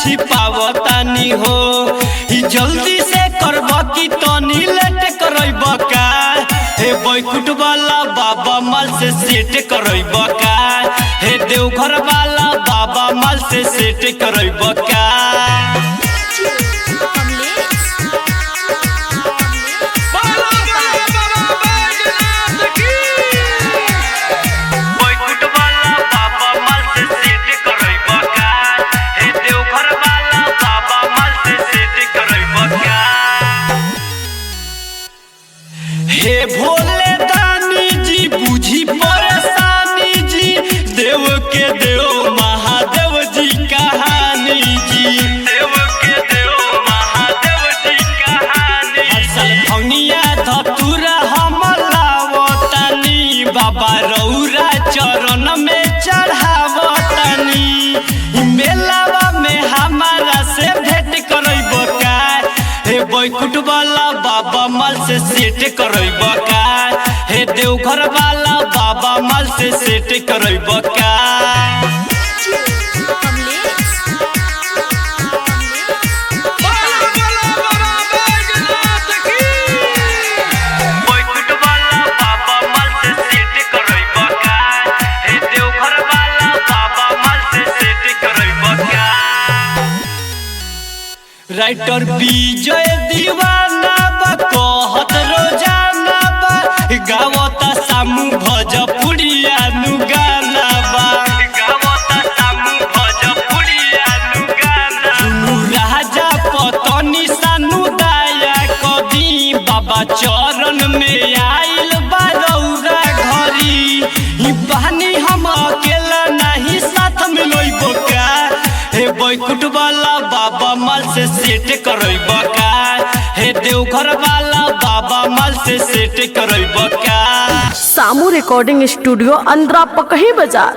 छिपावतानी हो। जल्दी से करब कि तनी लेट करब का। हे बैकुंठ वाला बाबा माल से सेट करब का। हे देवघर वाला बाबा माल से सेट करब का। हे भोले दानी जी बुझी परेशानी जी, देव के देव महादेव जी कहानी जी। देव के देव महादेव जी कहानी। असल भंगिया धतूरा हम लावतानी, बाबा रौरा चरण में चढ़ावतानी। मेलावा में हमारा से भेंट करब का। हे बैकुंठ वाला बाबा माल से सेट करब का। हे देवघर वाला बाबा माल से सेट करब का। बैकुंठ वाला बाबा माल से सेट करब का। हे देवघर वाला बाबा माल से सेट करब का। राइटर विजय दीवाना बा कहत रोजाना बा, गावता सामू भोजपुरिया नु गाना बा। गावता सामू भोजपुरिया नु गाना। सुनु राजा पतनी सानु दया कदी, बाबा चरण में आइल बा रौरा घरी। बहानी हम अकेला नहीं साथ मिलइब का। हे बैकुंठ वाला बाबा माल से सेट करब का। हे देवघर वाला बाबा माल से सेट करब का। सामू रिकॉर्डिंग स्टूडियो, अंद्रा पकही बाजार।